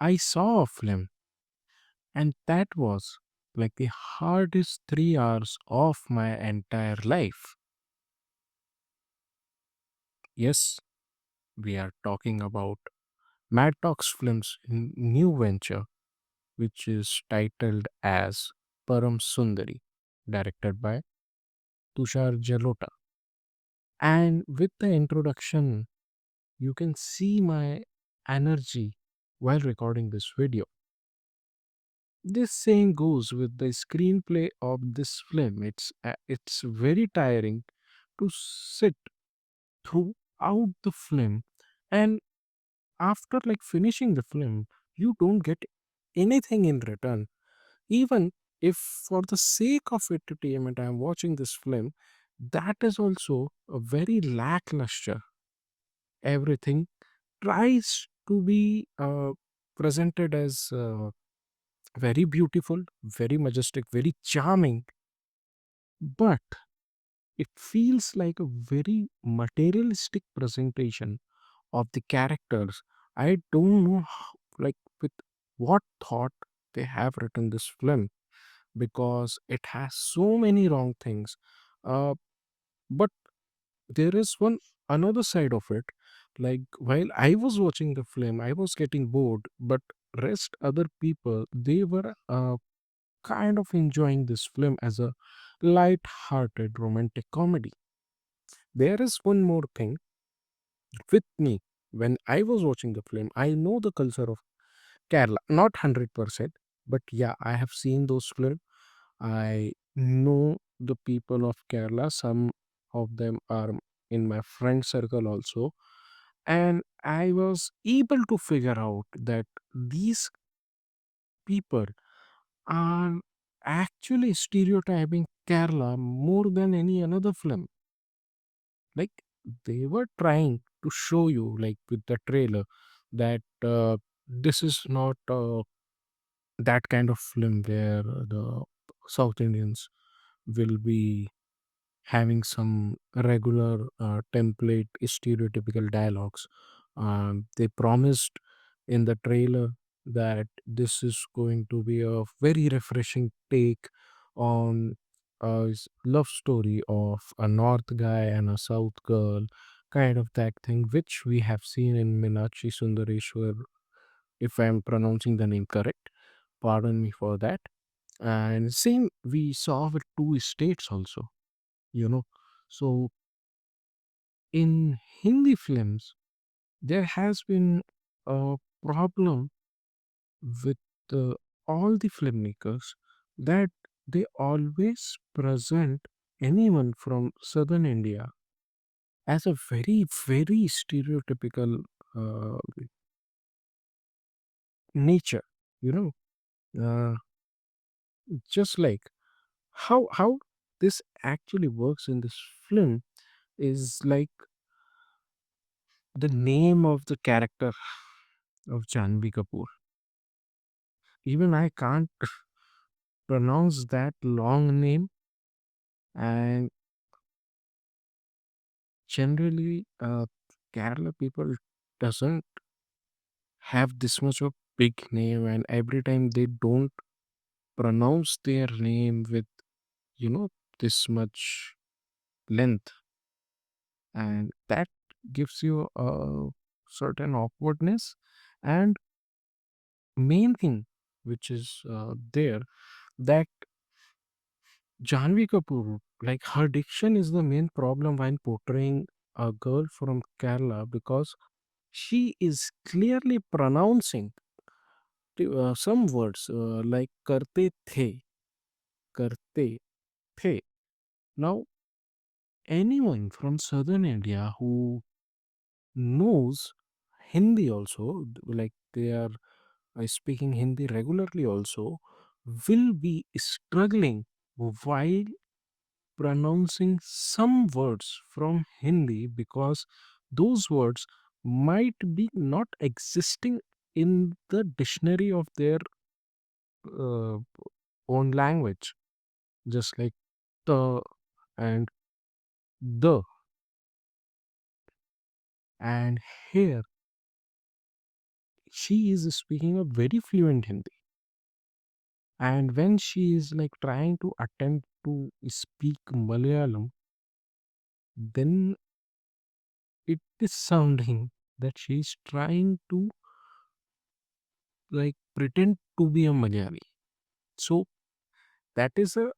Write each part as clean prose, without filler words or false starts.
I saw a film, and that was like the hardest 3 hours of my entire life. Yes, we are talking about Mad Talks Films' new venture, which is titled as Param Sundari, directed by Tushar Jalota. And with the introduction, you can see my energy while recording this video. This saying goes with the screenplay of this film. It's very tiring to sit throughout the film, and after like finishing the film, you don't get anything in return. Even if for the sake of entertainment I am watching this film, that is also a very lackluster. Everything tries to be presented as very beautiful, very majestic, very charming, but it feels like a very materialistic presentation of the characters. I don't know like with what thought they have written this film, because it has so many wrong things. But there is one another side of it. Like while I was watching the film, I was getting bored, but rest other people, they were kind of enjoying this film as a light-hearted romantic comedy. There is one more thing with me. When I was watching the film, I know the culture of Kerala, not 100%, but yeah, I have seen those films. I know the people of Kerala. Some of them are in my friend circle also. And I was able to figure out that these people are actually stereotyping Kerala more than any another film. Like they were trying to show you, like with the trailer, that this is not that kind of film where the South Indians will be having some regular template stereotypical dialogues. They promised in the trailer that this is going to be a very refreshing take on a love story of a north guy and a south girl, kind of that thing, which we have seen in Minachi Sundareshwar, if I'm pronouncing the name correct. Pardon me for that. And same we saw with two states also, you know. So in Hindi films, there has been a problem with uh, all the filmmakers, that they always present anyone from southern India as a very, very stereotypical uh, nature, you know. Uh, just like how this actually works in this film is like the name of the character of Janhvi Kapoor. Even I can't pronounce that long name, and generally, Kerala people doesn't have this much of big name, and every time they don't pronounce their name with you know this much length, and that gives you a certain awkwardness. And main thing which is there, that Janvi Kapoor, like her diction is the main problem when portraying a girl from Kerala, because she is clearly pronouncing some words like karte the. Now, anyone from southern India who knows Hindi also, like they are speaking Hindi regularly also, will be struggling while pronouncing some words from Hindi, because those words might be not existing in the dictionary of their uh, own language, just like the and the. And here, she is speaking a very fluent Hindi. And when she is like trying to attempt to speak Malayalam, then it is sounding that she's trying to like pretend to be a Malayali. So that is a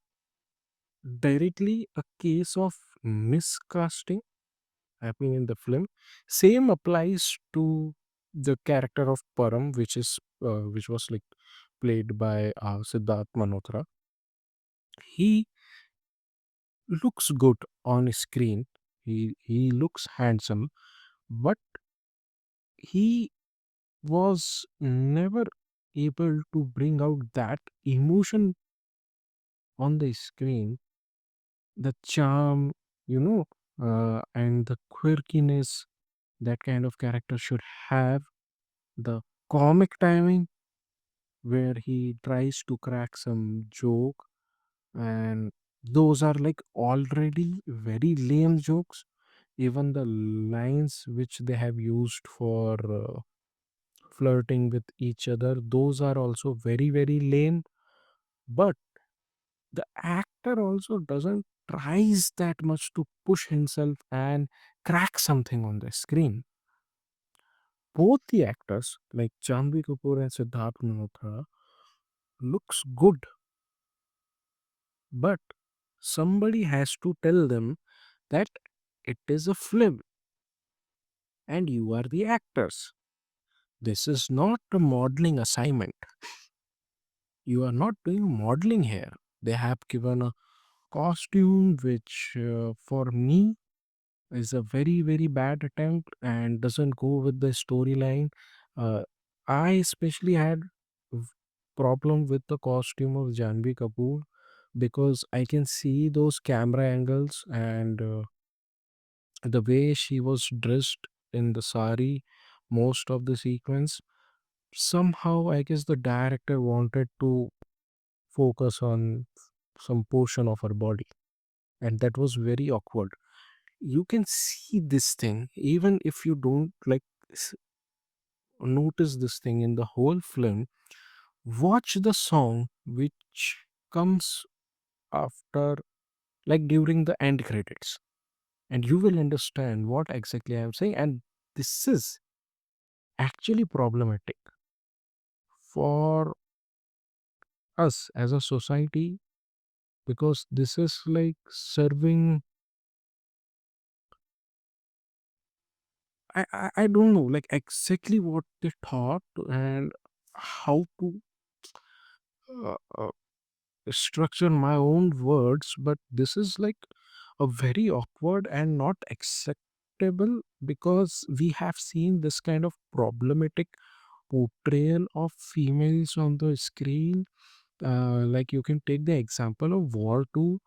directly a case of miscasting happening in the film. Same applies to the character of Param, which was like played by Sidharth Malhotra. He looks good on screen. He looks handsome, but he was never able to bring out that emotion on the screen, the charm, you know, and the quirkiness that kind of character should have, the comic timing where he tries to crack some joke, and those are like already very lame jokes. Even the lines which they have used for flirting with each other, those are also very, very lame. But the actor also doesn't tries that much to push himself and crack something on the screen. Both the actors, like Janhvi Kapoor and Siddharth Malhotra, looks good, but somebody has to tell them that it is a film and you are the actors. This is not a modeling assignment. You are not doing modeling here. They have given a costume which, for me, is a very, very bad attempt and doesn't go with the storyline. Uh, I especially had v- problem with the costume of Janvi Kapoor because I can see those camera angles and the way she was dressed in the sari most of the sequence. Somehow, I guess the director wanted to focus on some portion of her body, and that was very awkward. You can see this thing even if you don't like s- notice this thing in the whole film. Watch the song which comes after, like during the end credits, and you will understand what exactly I am saying. And this is actually problematic for us as a society, because this is like serving, I don't know like exactly what they thought and how to uh, uh, structure my own words, but this is like a very awkward and not acceptable, because we have seen this kind of problematic portrayal of females on the screen. Like you can take the example of War 2.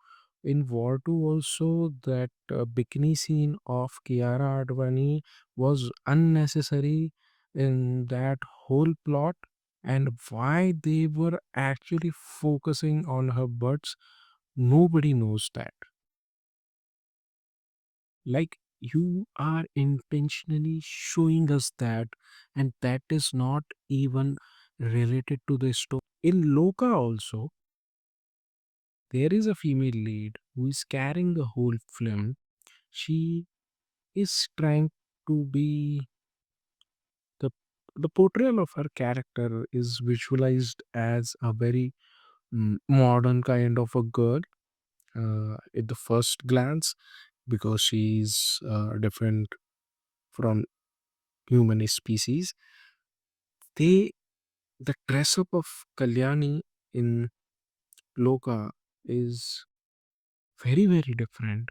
In War 2 also, that bikini scene of Kiara Advani was unnecessary in that whole plot, and why they were actually focusing on her butts, nobody knows that. Like, you are intentionally showing us that, and that is not even related to the story. In Loka also, there is a female lead who is carrying the whole film. She is trying to be the portrayal of her character is visualized as a very modern kind of a girl at the first glance, because she's different from human species. They The dress up of Kalyani in Loka is very, very different,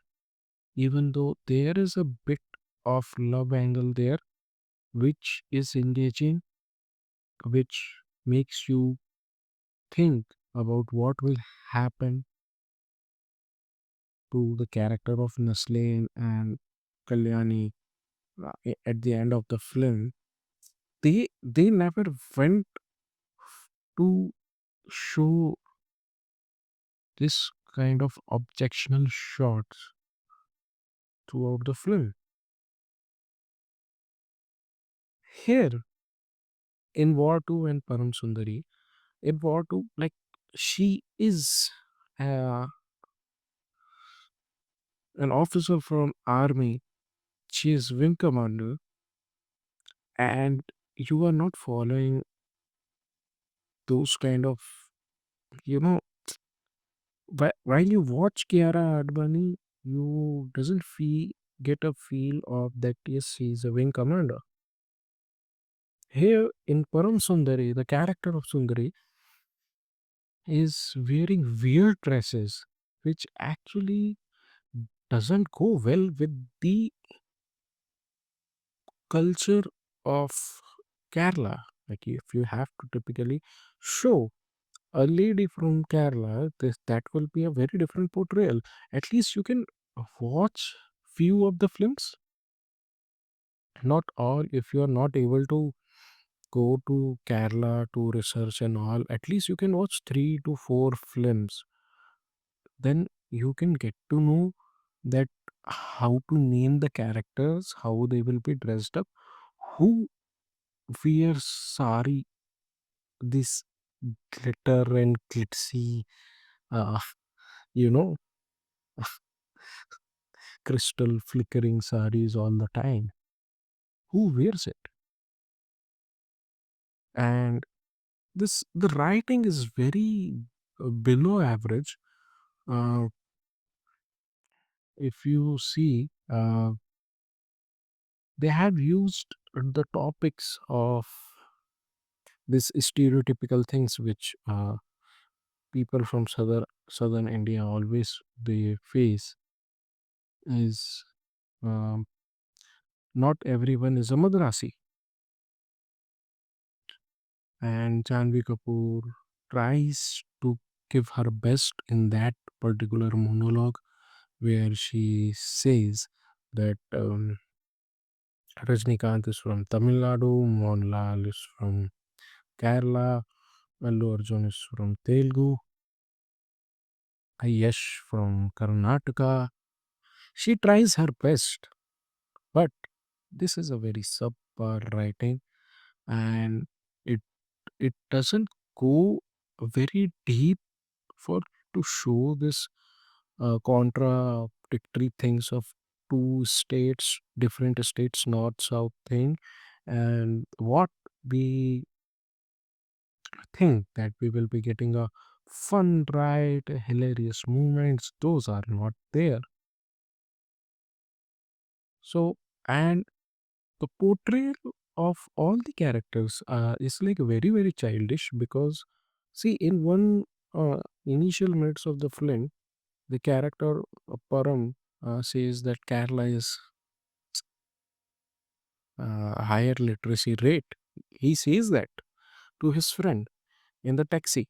even though there is a bit of love angle there, which is engaging, which makes you think about what will happen to the character of Naslin and Kalyani at the end of the film. They never went to show this kind of objectional shots throughout the film. Here, In War 2 and Param Sundari, in War 2, like, she is uh, an officer from army. She is wing commander, and you are not following those kind of, you know, while you watch Kiara Advani, you doesn't feel get a feel of that yes, she's a wing commander. Here in Param Sundari, the character of Sundari is wearing weird dresses, which actually doesn't go well with the culture of Kerala. Like if you have to typically show a lady from Kerala, that will be a very different portrayal. At least you can watch few of the films, not all. If you are not able to go to Kerala to research and all, at least you can watch 3 to 4 films. Then you can get to know that how to name the characters, how they will be dressed up, who wears sari, this glitter and glitzy, uh, you know, crystal flickering saris all the time. Who wears it? And this the writing is very below average. Uh, if you see, they have used the topics of this stereotypical things which people from southern India always they face is um, not everyone is a Madrasi, and Janhvi Kapoor tries to give her best in that particular monologue where she says that Rajnikant is from Tamil Nadu, Mohanlal is from Kerala, Allu Arjun is from Telugu, Yash from Karnataka. She tries her best, but this is a very subpar writing, and it it doesn't go very deep for to show this contradictory things of two states, different states, north south thing, and what we think that we will be getting a fun ride, hilarious moments, those are not there. So, and the portrayal of all the characters is like very very childish because see in one initial minutes of the film the character Param says that Kerala is higher literacy rate. He says that to his friend in the taxi,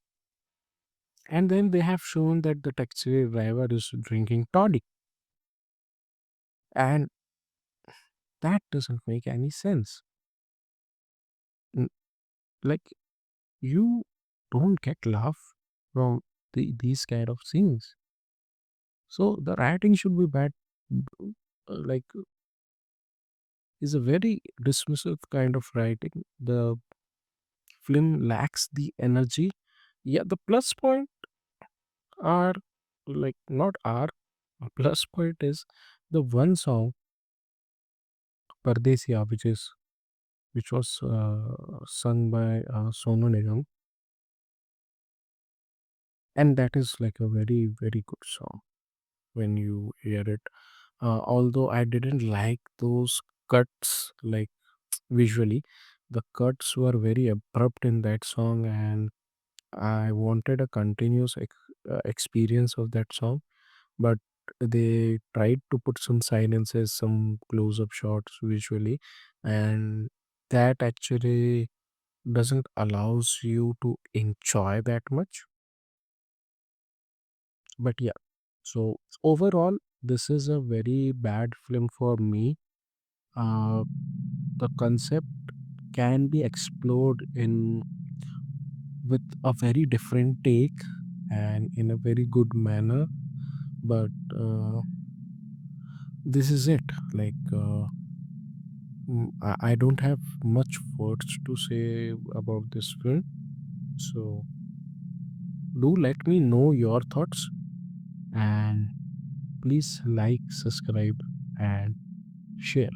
and then they have shown that the taxi driver is drinking toddy, and that doesn't make any sense. N- like you don't get love from these kind of scenes. So the writing should be bad. Like is a very dismissive kind of writing. The film lacks the energy. Yeah, the plus point are like not are. A plus point is the one song Pardesiya, which was sung by Sonu Nigam, and that is like a very very good song when you hear it. Although I didn't like those cuts, like visually, the cuts were very abrupt in that song, and I wanted a continuous experience of that song, but they tried to put some silences, some close-up shots visually, and that actually doesn't allows you to enjoy that much. But yeah, so overall, this is a very bad film for me. Uh, the concept can be explored in with a very different take and in a very good manner, but this is it. Like I don't have much words to say about this film. So do let me know your thoughts, and please like, subscribe, and share.